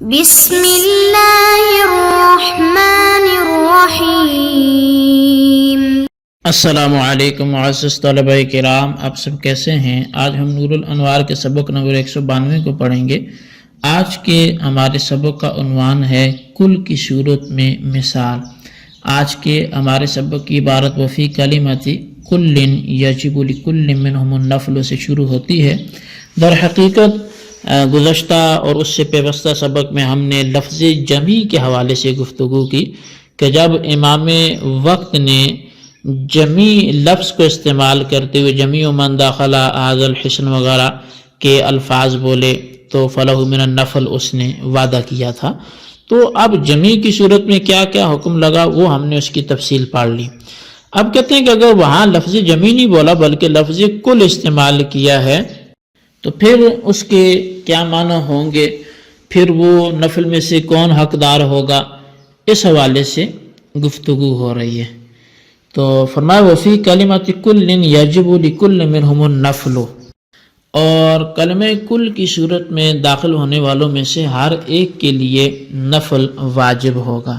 بسم اللہ الرحمن الرحیم۔ السلام علیکم معزز طلبہ کرام، آپ سب کیسے ہیں؟ آج ہم نور الانوار کے سبق نمبر 192 کو پڑھیں گے۔ آج کے ہمارے سبق کا عنوان ہے کل کی صورت میں مثال۔ آج کے ہمارے سبق کی عبارت وفی کلمۃ کل یجب لکل منہم النفل سے شروع ہوتی ہے۔ در حقیقت گزشتہ اور اس سے پیوستہ سبق میں ہم نے لفظ جمی کے حوالے سے گفتگو کی کہ جب امام وقت نے جمی لفظ کو استعمال کرتے ہوئے جمی و من داخل هذا الحسن وغیرہ کے الفاظ بولے تو فلہ من النفل اس نے وعدہ کیا تھا۔ تو اب جمی کی صورت میں کیا کیا حکم لگا وہ ہم نے اس کی تفصیل پڑھ لی۔ اب کہتے ہیں کہ اگر وہاں لفظ جمی نہیں بولا بلکہ لفظ کل استعمال کیا ہے تو پھر اس کے کیا معنی ہوں گے، پھر وہ نفل میں سے کون حقدار ہوگا، اس حوالے سے گفتگو ہو رہی ہے۔ تو فرمایا وفی کلمۃ کل یجب لکل منہم النفل، اور کلمہ کل کی صورت میں داخل ہونے والوں میں سے ہر ایک کے لیے نفل واجب ہوگا۔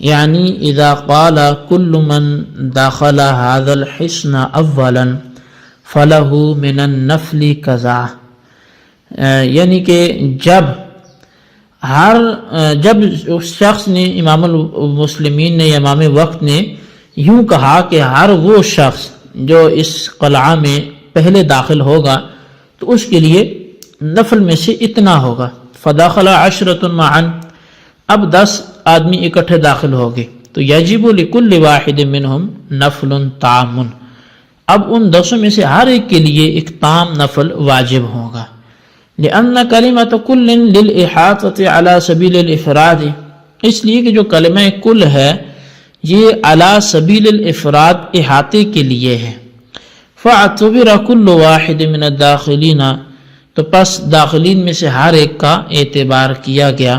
یعنی اذا قال کل من داخل هذا الحسن اولا فلہ من النفل کذا، یعنی کہ جب اس شخص نے امام المسلمین نے یا امام وقت نے یوں کہا کہ ہر وہ شخص جو اس قلعہ میں پہلے داخل ہوگا تو اس کے لیے نفل میں سے اتنا ہوگا۔ فداخل عشرۃ معا، اب 10 آدمی اکٹھے داخل ہوگے تو یجب لکل واحد منہم نفل تام، اب ان 10 میں سے ہر ایک کے لیے ایک تام نفل واجب ہوگا۔ لأن کلمۃ کل للإحاطۃ علی سبیل الافراد، اس لیے کہ جو کلمہ کل ہے یہ علی سبیل الافراد احاطے کے لیے ہے۔ فاعتبر کل واحد من الداخلین، تو پس داخلین میں سے ہر ایک کا اعتبار کیا گیا۔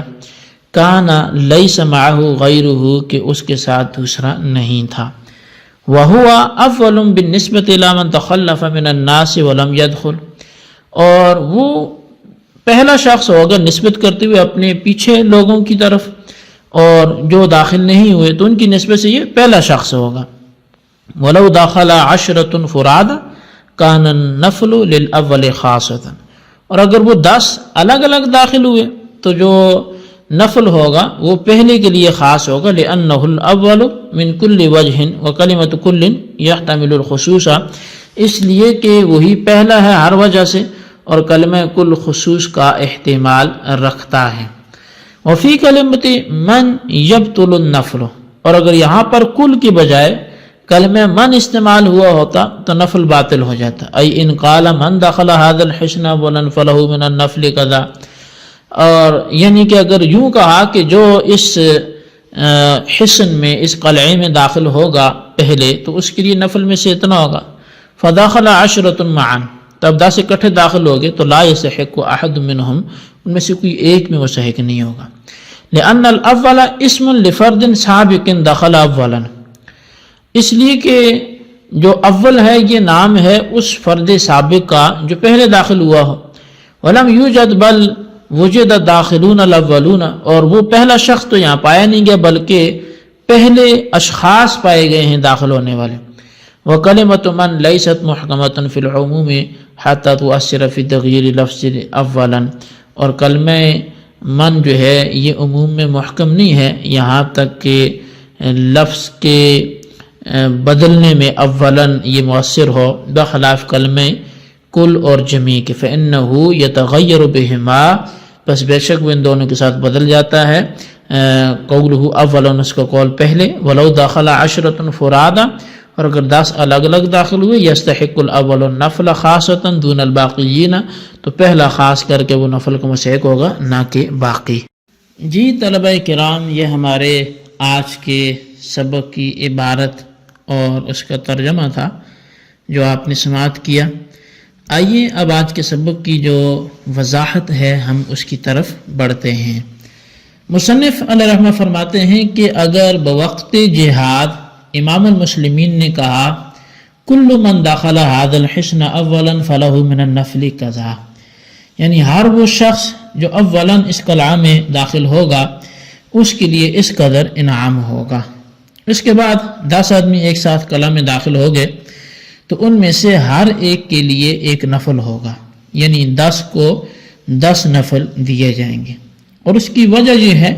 کان لیس معہ غیرہ، کہ اس کے ساتھ دوسرا نہیں تھا۔ وَهُوَ أَفْضَلٌ بِالنِّسْبَةِ إِلَىٰ مَنْ تَخَلَّفَ مِنَ النَّاسِ وَلَمْ يَدْخُلْ، اور وہ پہلا شخص ہوگا نسبت کرتے ہوئے اپنے پیچھے لوگوں کی طرف، اور جو داخل نہیں ہوئے تو ان کی نسبت سے یہ پہلا شخص ہوگا۔ وَلَوْ دَخَلَ عَشْرَةٌ فُرَادًا كَانَ النَّفْلُ لِلْأَوَّلِ خَاصَةً، اور اگر وہ 10 الگ الگ داخل ہوئے تو جو نفل ہوگا وہ پہلے کے لیے خاص ہوگا۔ لأنه الأول من كل وجه وكلمة كل يحتمل الخصوص، اس لیے کہ وہی پہلا ہے ہر وجہ سے اور کلمہ کل خصوص کا احتمال رکھتا ہے۔ وفی کلمۃ من یبطل النفل، اور اگر یہاں پر کل کی بجائے کلمہ من استعمال ہوا ہوتا تو نفل باطل ہو جاتا۔ ای ان قال من دخل هذا الحسن ولن فله من النفل كذا، اور یعنی کہ اگر یوں کہا کہ جو اس حسن میں اس قلعے میں داخل ہوگا پہلے تو اس کے لیے نفل میں سے اتنا ہوگا۔ فداخل عشرۃ معا، تب 10 اکٹھے داخل ہوگے تو لا یستحق احد منہم، ان میں سے کوئی ایک میں مستحق نہیں ہوگا۔ لأن الاول اسم لفرد سابق دخل اولا، اس لیے کہ جو اول ہے یہ نام ہے اس فرد سابق کا جو پہلے داخل ہوا ہو۔ ولم یوجد بل وجد داخلون الاولون، اور وہ پہلا شخص تو یہاں پایا نہیں گیا بلکہ پہلے اشخاص پائے گئے ہیں داخل ہونے والے۔ وَكَلِمَةُ مَنْ لَيْسَتْ مُحْكَمَةً فِي الْعُمُومِ حَتَّى تُؤَثِّرَ فِي تَغْيِيرِ لَفْظِ أَوَّلًا، اور کلمہ من جو ہے یہ عموم میں محکم نہیں ہے یہاں تک کہ لفظ کے بدلنے میں اولاً یہ مؤثر ہو، بخلاف کلمہ کل اور جمی کے۔ فَإِنَّهُ يَتَغَيَّرُ بِهِمَا، بس بے شک وہ ان دونوں کے ساتھ بدل جاتا ہے۔ قولہ اولاً، اس کا قول پہلے۔ وَلَوْ دَخَلَ عَشْرَةٌ فُرَادًا، اور اگر 10 الگ الگ داخل ہوئے، يَسْتَحِقُّ الْأَوَّلُ النَّفْلَ خَاصَةً دُونَ الْبَاقِيِّينَ، تو پہلا خاص کر کے وہ نفل کو مستحق ہوگا نہ کہ باقی۔ جی طلبہ کرام، یہ ہمارے آج کے سبق کی عبارت اور اس کا ترجمہ تھا جو آپ نے سماعت کیا۔ آئیے اب آج کے سبق کی جو وضاحت ہے ہم اس کی طرف بڑھتے ہیں۔ مصنف علیہ رحمہ فرماتے ہیں کہ اگر بوقت جہاد امام المسلمین نے کہا کل من دخل هذا الحسن اولا فلہ من النفل کذا، یعنی ہر وہ شخص جو اولاً اس قلعہ میں داخل ہوگا اس کے لیے اس قدر انعام ہوگا۔ اس کے بعد 10 آدمی ایک ساتھ قلعہ میں داخل ہو گئے تو ان میں سے ہر ایک کے لیے ایک نفل ہوگا، یعنی 10 کو 10 نفل دیے جائیں گے۔ اور اس کی وجہ یہ ہے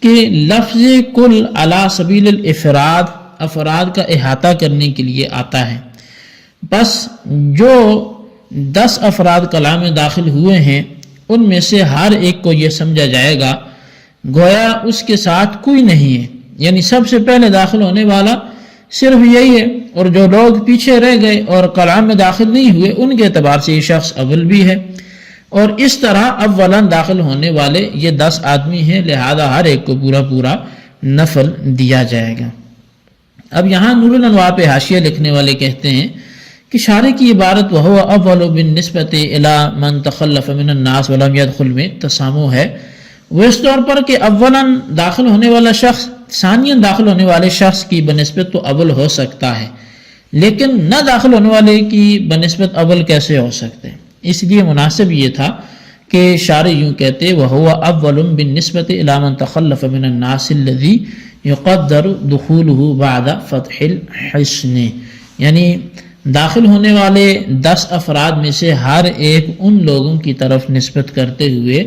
کہ لفظ کل علی سبیل الافراد افراد کا احاطہ کرنے کے لیے آتا ہے، بس جو 10 افراد قلعہ میں داخل ہوئے ہیں ان میں سے ہر ایک کو یہ سمجھا جائے گا گویا اس کے ساتھ کوئی نہیں ہے، یعنی سب سے پہلے داخل ہونے والا صرف یہی ہے، اور جو لوگ پیچھے رہ گئے اور قلعہ میں داخل نہیں ہوئے ان کے اعتبار سے یہ شخص اول بھی ہے، اور اس طرح اولاً داخل ہونے والے یہ 10 آدمی ہیں، لہذا ہر ایک کو پورا پورا نفل دیا جائے گا۔ اب یہاں نور الانوار پہ حاشیہ لکھنے والے کہتے ہیں کہ شارح کی عبارت وہو اول بالنسبت الی من تخلف من الناس ولم يدخل میں تسامح ہے، وہ اس طور پر کہ اولاً داخل ہونے والا شخص ثانیاً داخل ہونے والے شخص کی بنسبت تو اول ہو سکتا ہے، لیکن نہ داخل ہونے والے کی بنسبت اول کیسے ہو سکتے ہیں؟ اس لیے مناسب یہ تھا کہ شارح یوں کہتے وہو اول بالنسبت الی من تخلف من الناس الذی یقدر دخولہ بعد فتح الحصن، یعنی داخل ہونے والے 10 افراد میں سے ہر ایک ان لوگوں کی طرف نسبت کرتے ہوئے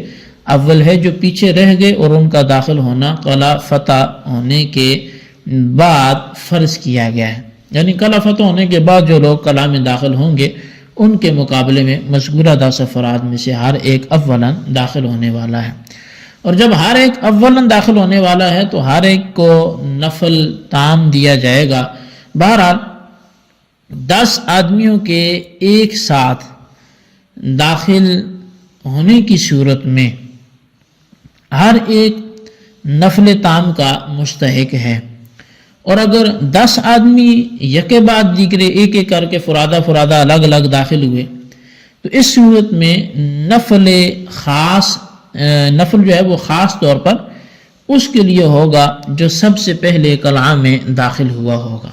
اول ہے جو پیچھے رہ گئے اور ان کا داخل ہونا قلعہ فتح ہونے کے بعد فرض کیا گیا ہے، یعنی قلعہ فتح ہونے کے بعد جو لوگ قلعہ میں داخل ہوں گے ان کے مقابلے میں مذکورہ 10 افراد میں سے ہر ایک اولاً داخل ہونے والا ہے، اور جب ہر ایک اولاً داخل ہونے والا ہے تو ہر ایک کو نفل تام دیا جائے گا۔ بہرحال 10 آدمیوں کے ایک ساتھ داخل ہونے کی صورت میں ہر ایک نفل تام کا مستحق ہے، اور اگر 10 آدمی یکے بعد دیگرے ایک ایک کر کے فرادہ الگ الگ داخل ہوئے تو اس صورت میں نفل جو ہے وہ خاص طور پر اس کے لیے ہوگا جو سب سے پہلے قلعہ میں داخل ہوا ہوگا،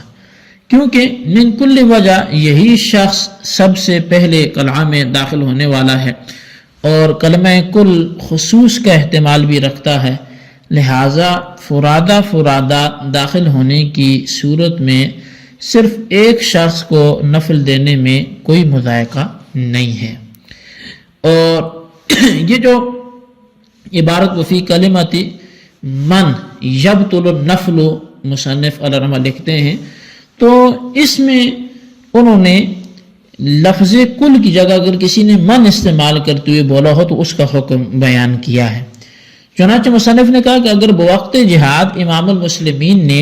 کیونکہ من کل وجہ یہی شخص سب سے پہلے قلعہ میں داخل ہونے والا ہے، اور کلمہ کل خصوص کا احتمال بھی رکھتا ہے، لہٰذا فرادہ داخل ہونے کی صورت میں صرف ایک شخص کو نفل دینے میں کوئی مذائقہ نہیں ہے۔ اور یہ جو عبارت وفی کلمت من یبطل النفل مصنف علیہ رحمہ لکھتے ہیں تو اس میں انہوں نے لفظ کل کی جگہ اگر کسی نے من استعمال کرتے ہوئے بولا ہو تو اس کا حکم بیان کیا ہے۔ چنانچہ مصنف نے کہا کہ اگر بوقت جہاد امام المسلمین نے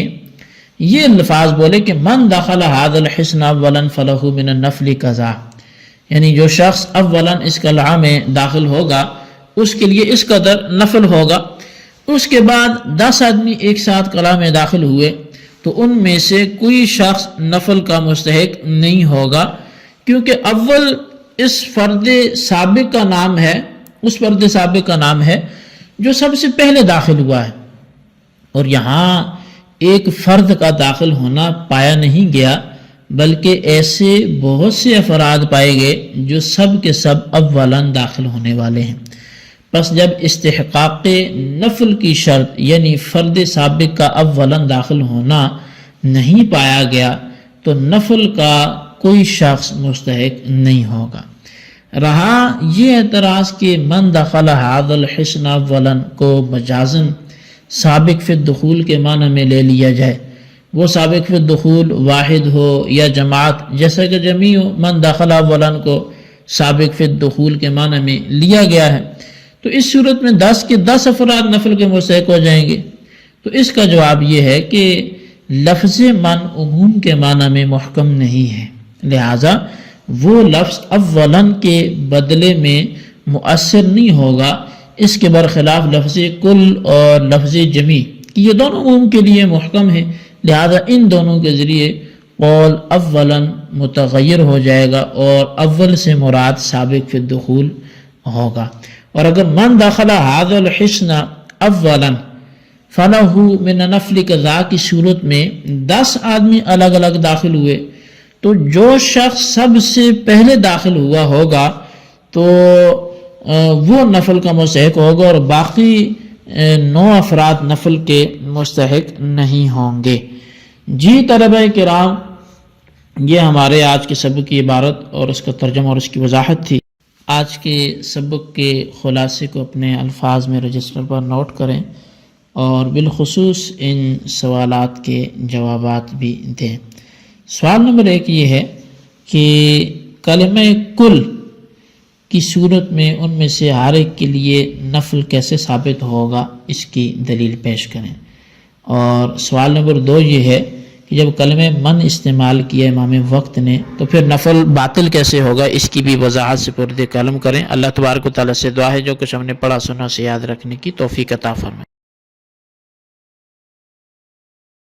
یہ الفاظ بولے کہ من دخل هذا الحصن اولا فله من النفل قضا، یعنی جو شخص اولا اس قلعہ میں داخل ہوگا اس کے لیے اس قدر نفل ہوگا، اس کے بعد 10 آدمی ایک ساتھ قلعہ میں داخل ہوئے تو ان میں سے کوئی شخص نفل کا مستحق نہیں ہوگا، کیونکہ اول اس فرد سابق کا نام ہے، اس فرد سابق کا نام ہے جو سب سے پہلے داخل ہوا ہے، اور یہاں ایک فرد کا داخل ہونا پایا نہیں گیا بلکہ ایسے بہت سے افراد پائے گئے جو سب کے سب اولاً داخل ہونے والے ہیں۔ پس جب استحقاق نفل کی شرط یعنی فرد سابق کا اولاً داخل ہونا نہیں پایا گیا تو نفل کا کوئی شخص مستحق نہیں ہوگا۔ رہا یہ اعتراض کہ من دخل هذا الحصن اولا کو مجازن سابق فی الدخول کے معنی میں لے لیا جائے، وہ سابق فی الدخول واحد ہو یا جماعت، جیسا کہ جمیع من دخل اولا کو سابق فی الدخول کے معنی میں لیا گیا ہے، تو اس صورت میں 10 کے 10 افراد نفل کے مستحق ہو جائیں گے۔ تو اس کا جواب یہ ہے کہ لفظ من عموم کے معنی میں محکم نہیں ہے، لہذا وہ لفظ اولاً کے بدلے میں مؤثر نہیں ہوگا، اس کے برخلاف لفظ کل اور لفظ جمی یہ دونوں عموم کے لیے محکم ہیں، لہذا ان دونوں کے ذریعے قول اولاً متغیر ہو جائے گا اور اول سے مراد سابق فی الدخول ہوگا۔ اور اگر من دخل هذا الحصن اولا فلہ من نفل قضا کی صورت میں 10 آدمی الگ الگ داخل ہوئے تو جو شخص سب سے پہلے داخل ہوا ہوگا تو وہ نفل کا مستحق ہوگا اور باقی 9 افراد نفل کے مستحق نہیں ہوں گے۔ جی طلبہ کرام، یہ ہمارے آج کے سبق کی عبارت اور اس کا ترجمہ اور اس کی وضاحت تھی۔ آج کے سبق کے خلاصے کو اپنے الفاظ میں رجسٹر پر نوٹ کریں اور بالخصوص ان سوالات کے جوابات بھی دیں۔ سوال نمبر 1 یہ ہے کہ کلمہ کل کی صورت میں ان میں سے ہر ایک کے لیے نفل کیسے ثابت ہوگا، اس کی دلیل پیش کریں۔ اور سوال نمبر 2 یہ ہے کہ جب کلمہ من استعمال کیا امام وقت نے تو پھر نفل باطل کیسے ہوگا، اس کی بھی وضاحت سے پردہ قلم کریں۔ اللہ تبارک و تعالیٰ سے دعا ہے جو کچھ ہم نے پڑھا سنا سے یاد رکھنے کی توفیق عطا فرمائے۔